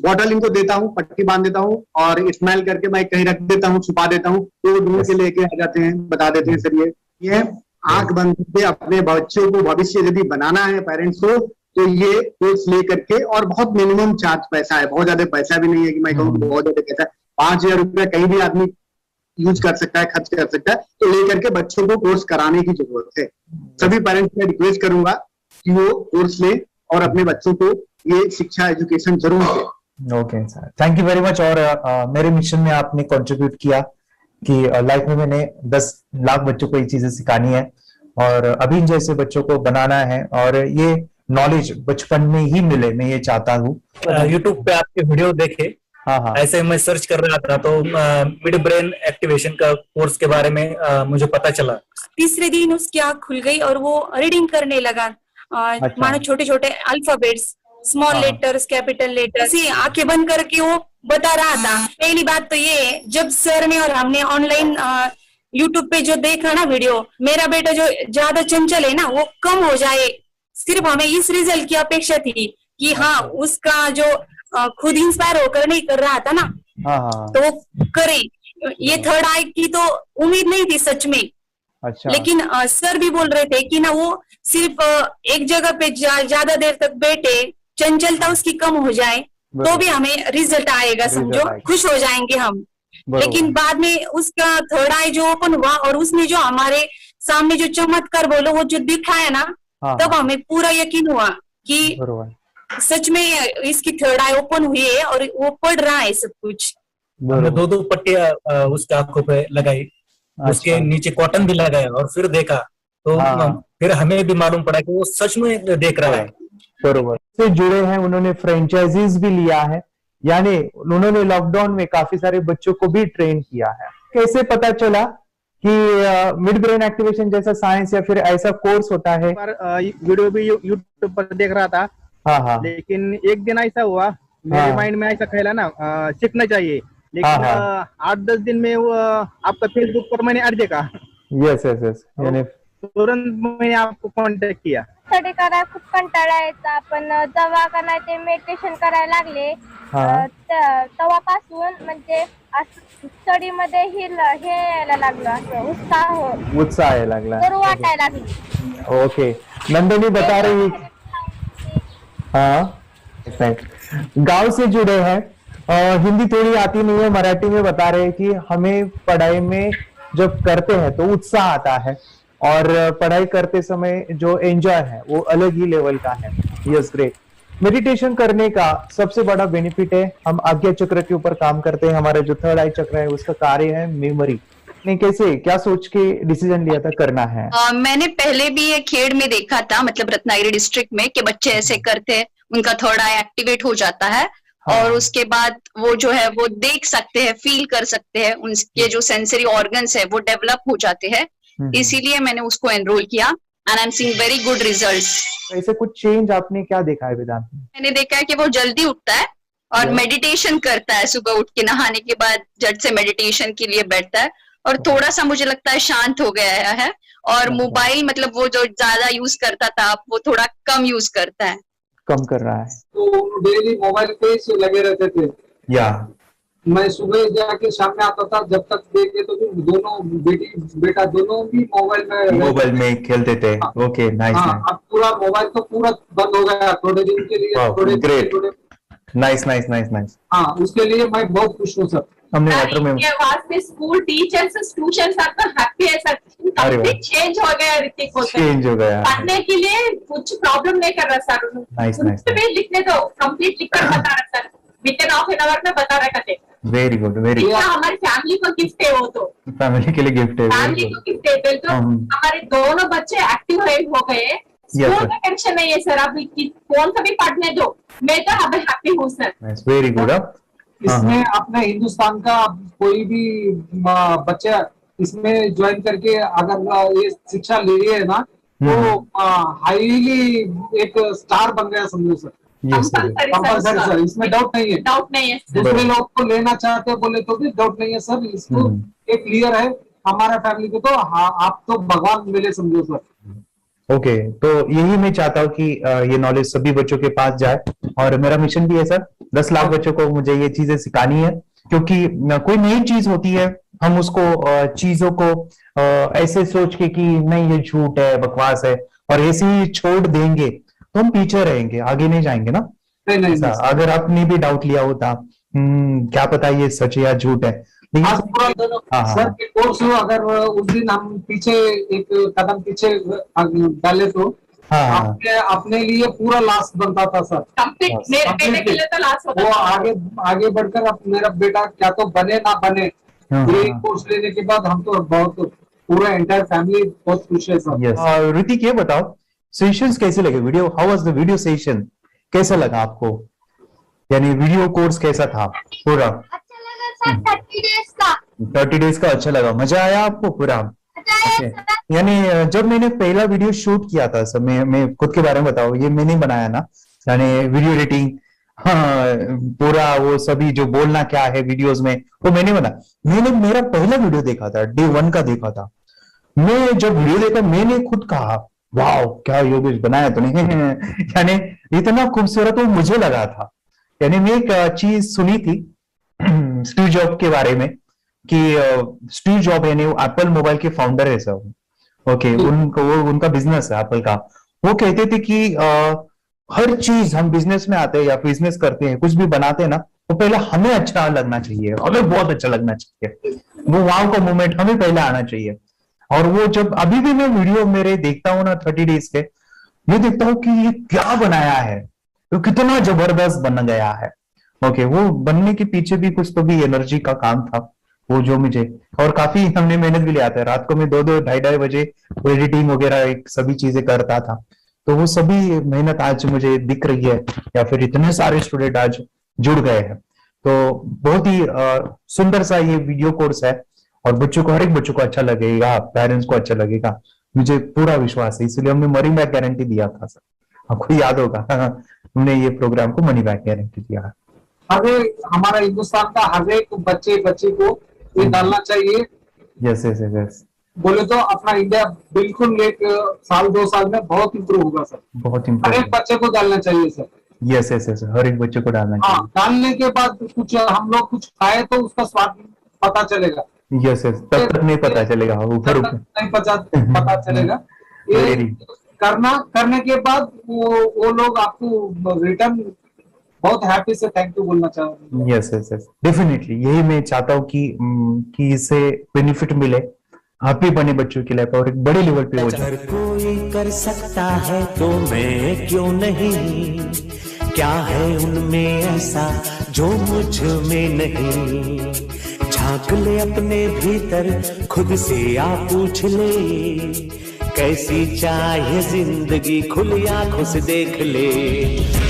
बॉटल इनको देता हूँ, पट्टी बांध देता हूँ और स्माइल करके मैं कहीं रख देता हूँ, छुपा देता हूँ, तो ढूंढ के लेके आ जाते हैं, बता देते हैं सर ये आंख बंद करके अपने बच्चों को भविष्य यदि बनाना है पेरेंट्स को, तो ये कोर्स ले करके, और बहुत मिनिमम चार्ज पैसा है, बहुत ज्यादा पैसा भी नहीं है कि मैं कहूँ बहुत ज्यादा पैसा है। 5,000 रुपया कहीं भी आदमी यूज कर सकता है, खर्च कर सकता है, तो लेकर के बच्चों को कोर्स कराने की जरूरत है। सभी पेरेंट्स में रिक्वेस्ट करूंगा कि वो कोर्स ले और अपने बच्चों को ये शिक्षा एजुकेशन जरूर दे। Okay sir, thank you very much. और मेरे मिशन में आपने कंट्रीब्यूट किया कि लाइफ में मैंने 10 लाख बच्चों को ये चीजें सिखानी है और अभी जैसे बच्चों को बनाना है, और ये नॉलेज बचपन में ही मिले, मैं ये चाहता हूँ। यूट्यूब पे आपके वीडियो देखे, हाँ, ऐसे मैं सर्च कर रहा था तो मिड ब्रेन एक्टिवेशन का कोर्स के बारे में मुझे पता चला। तीसरे दिन उसकी आँख खुल गई और वो रीडिंग करने लगा। मानो छोटे छोटे alphabets, small letters, capital letters, आंखें बंद करके वो बता रहा था। पहली बात तो ये, जब सर ने और हमने ऑनलाइन यूट्यूब पे जो देखा ना वीडियो, मेरा बेटा जो ज्यादा चंचल है ना वो कम हो जाए, सिर्फ हमें इस रिजल्ट की अपेक्षा थी कि हाँ उसका जो खुद इंस्पायर होकर नहीं कर रहा था ना, तो वो करे। ये थर्ड आई की तो उम्मीद नहीं थी सच में। अच्छा। लेकिन सर भी बोल रहे थे कि ना वो सिर्फ एक जगह पे ज्यादा देर तक बैठे, चंचलता उसकी कम हो जाए तो भी हमें रिजल्ट आएगा, समझो खुश हो जाएंगे हम। लेकिन बाद में उसका थर्ड आई जो ओपन हुआ और उसने जो हमारे सामने जो चमत्कार बोलो वो जो दिखाया ना, तब हमें पूरा यकीन हुआ कि सच में इसकी थर्ड आई ओपन हुई है और वो पढ़ रहा है सब कुछ। हमने 2 पट्टियां उसके आंखों पे लगाई, उसके नीचे कॉटन भी लगाया और फिर देखा तो फिर हमें भी मालूम पड़ा कि वो सच में देख रहा है। बरोबर से जुड़े हैं, उन्होंने फ्रेंचाइजीज भी लिया है, यानी उन्होंने लॉकडाउन में काफी सारे बच्चों को भी ट्रेन किया है। कैसे पता चला कि मिड ब्रेन एक्टिवेशन जैसा साइंस या फिर ऐसा कोर्स होता है? वीडियो भी यूट्यूब पर देख रहा था, लेकिन एक दिन ऐसा हुआ मेरे माइंड में ऐसा खेला ना सीखना चाहिए, लेकिन 8-10 दिन में वो आपका फेसबुक पर मैंने ऐड देखा। यस यस यस, यानी तुरंत मैंने आपको कॉन्टॅक्ट किया। स्टडी करायला खूप कंटाळा यायचा, पण जेव्हा का नाही ते मेडिटेशन करायला लागले तेव्हापासून म्हणजे स्टडी मध्ये हे यायला लागलं, असं उत्साह यायला लागला, बरं वाटायला लागलं। ओके, नंदिनी बता रही, हाँ गांव से जुड़े हैं, हिंदी थोड़ी आती नहीं है, मराठी में बता रहे हैं कि हमें पढ़ाई में जब करते हैं तो उत्साह आता है और पढ़ाई करते समय जो एंजॉय है वो अलग ही लेवल का है। Yes, great. मेडिटेशन करने का सबसे बड़ा बेनिफिट है, हम आज्ञा चक्र के ऊपर काम करते हैं, हमारा जो थर्ड आई चक्र है उसका कार्य है मेमोरी। ने कैसे क्या सोच के डिसीजन लिया था करना है? मैंने पहले भी ये खेड़ में देखा था, मतलब रत्नागिरी डिस्ट्रिक्ट में, कि बच्चे ऐसे करते हैं, उनका थर्ड आई एक्टिवेट हो जाता है। और उसके बाद वो जो है वो देख सकते हैं, फील कर सकते हैं, उनके जो सेंसरी ऑर्गन्स है वो डेवलप हो जाते हैं। इसीलिए मैंने उसको एनरोल किया and I am seeing very good results. ऐसे कुछ चेंज आपने क्या देखा है वेदांत में? मैंने देखा है कि वो जल्दी उठता है और मेडिटेशन करता है, सुबह उठ के नहाने के बाद झट से मेडिटेशन के लिए बैठता है और थोड़ा सा मुझे लगता है शांत हो गया है। और मोबाइल मतलब वो जो ज्यादा यूज करता था वो थोड़ा कम यूज करता है, कम कर रहा है। तो डेली मोबाइल पे ही लगे रहते थे। या मैं सुबह जाके शाम में आता था, जब तक देखे तो दोनों बेटा दोनों भी मोबाइल में खेलते थे। Okay, nice. अब पूरा मोबाइल तो पूरा बंद हो गया थोड़े दिन के लिए। थोड़े नाइस नाइस नाइस नाइस। हाँ, उसके लिए मैं बहुत खुश हूँ सर। हमने वाटर में वास्ते स्कूल टीचर्स ट्यूशन आपका हैप्पी है सर। कंप्लीट चेंज हो गया ऋतिक को, चेंज हो गया। पढ़ने के लिए कुछ प्रॉब्लम नहीं कर रहा सर। Nice nice. भी लिखने दो, कंप्लीट लिखकर बता रहा sir, with in half an hour में बता रहा करते। Very good, very good. हमारी फैमिली को गिफ्ट है, वो तो फैमिली के लिए गिफ्ट है, फैमिली को गिफ्ट है। तो हमारे दोनों बच्चे एक्टिव हो गए, स्कूल का टेंशन नहीं है सर। अभी कौन सा भी पढ़ने दो, मैं तो अभी हैप्पी हूँ सर। Very good. इसमें अपने हिंदुस्तान का कोई भी बच्चा इसमें ज्वाइन करके अगर ये शिक्षा ले है ना, तो हाईली एक स्टार बन गया समझो सर। कंपल्सरी सर, इसमें डाउट नहीं है। डाउट नहीं है। दूसरे लोग को लेना चाहते हैं बोले तो भी डाउट नहीं है सर। इसको एक क्लियर है हमारा फैमिली को, तो आप तो भगवान मिले समझो सर। ओके, तो यही मैं चाहता हूँ कि ये नॉलेज सभी बच्चों के पास जाए और मेरा मिशन भी है सर, 10 लाख बच्चों को मुझे ये चीजें सिखानी है। क्योंकि कोई नई चीज होती है, हम उसको चीजों को ऐसे सोच के कि नहीं ये झूठ है, बकवास है और ऐसे ही छोड़ देंगे तो हम पीछे रहेंगे, आगे नहीं जाएंगे ना। नहीं। अगर आपने भी डाउट लिया होता क्या पता ये सच या झूठ है। सर के कोर्स हो, अगर उस दिन हम पीछे एक कदम पीछे डाले तो अपने लिए पूरा लास्ट बनता था सर। मेरे बेटे के लिए तो लास्ट होता वो था। आगे बढ़कर अब मेरा बेटा क्या तो बने ना बने, ये कोर्स लेने के बाद हम तो बहुत पूरा एंटायर फैमिली बहुत खुश है सर। ऋतिक ये बताओ, सेशंस कैसे लगे? Video, how was the video session? कैसा लगा आपको? यानी वीडियो कोर्स कैसा था पूरा? 30 डेज का अच्छा लगा, मजा आया आपको पूरा? यानी जब मैंने पहला वीडियो शूट किया था सर, मैं खुद के बारे में बताओ, ये मैंने बनाया ना, यानी वीडियो एडिटिंग, पूरा वो सभी जो बोलना क्या है वीडियोस में वो मैंने बनाया। मैंने मेरा पहला वीडियो देखा था, डे 1 का देखा था। मैं जब वीडियो देखा मैंने खुद कहा वाह क्या योगेश बनाया तूने। यानी इतना खूबसूरत वो मुझे लगा था। यानी मैं एक चीज सुनी थी स्टीव जॉब के बारे में कि स्टीव जॉब यानी वो एप्पल मोबाइल के फाउंडर है सर। ओके, उनका बिजनेस है एप्पल का। वो कहते थे कि हर चीज हम बिजनेस में आते हैं या बिजनेस करते हैं, कुछ भी बनाते हैं ना, तो पहले हमें अच्छा लगना चाहिए, हमें बहुत अच्छा लगना चाहिए, वो वाव का मोमेंट हमें पहले आना चाहिए। और वो जब अभी भी मैं वीडियो मेरे देखता हूँ ना 30 डेज के, मैं देखता हूँ कि ये क्या बनाया है, तो कितना जबरदस्त बन गया है। ओके, वो बनने के पीछे भी कुछ तो भी एनर्जी का काम था वो जो मुझे, और काफी हमने मेहनत भी लिया था। रात को मैं 2-2 ढाई बजे एडिटिंग वगैरह सब चीजें करता था। तो वो सभी मेहनत आज मुझे दिख रही है, या फिर इतने सारे स्टूडेंट आज जुड़ गए हैं। तो बहुत ही सुंदर सा ये वीडियो कोर्स है और बच्चों को, हर एक बच्चों को अच्छा लगेगा, पेरेंट्स को अच्छा लगेगा, मुझे पूरा विश्वास है। इसलिए हमने मनी बैक गारंटी दिया था सर, आपको याद होगा हमने ये प्रोग्राम को मनी बैक गारंटी दिया है। हमारा हिंदुस्तान का हर एक बच्चे को ये डालना चाहिए। यस बोले तो अपना इंडिया बिल्कुल 1 साल 2 साल में बहुत इम्प्रूव होगा सर। बहुत इम्प्रूव, हर एक बच्चे को डालना चाहिए सर। यस हर एक बच्चे को डालना चाहिए। डालने के बाद कुछ हम लोग कुछ खाए तो उसका स्वाद पता चलेगा। यस तब तक नहीं पता चलेगा, ऊपर नहीं पता चलेगा। ये करने के बाद वो लोग आपको रिटर्न बहुत हैप्पी से थैंक यू बोलना चाहूंगा। यस डेफिनेटली, यही मैं चाहता हूँ कि इससे बेनिफिट मिले, हैप्पी बने बच्चों की लाइफ और एक बड़े लेवल पे हो जाए। अगर कोई कर सकता है तो मैं क्यों नहीं, क्या है उनमें ऐसा जो मुझ में नहीं। झांक ले अपने भीतर, खुद से आ पूछ ले, कैसी चाहे जिंदगी खुली आंखों से देख ले।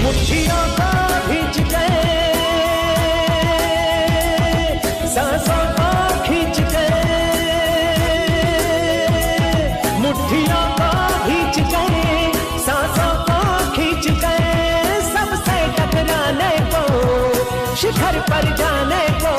मुट्ठियों को भींच गए शिखर पर जाने को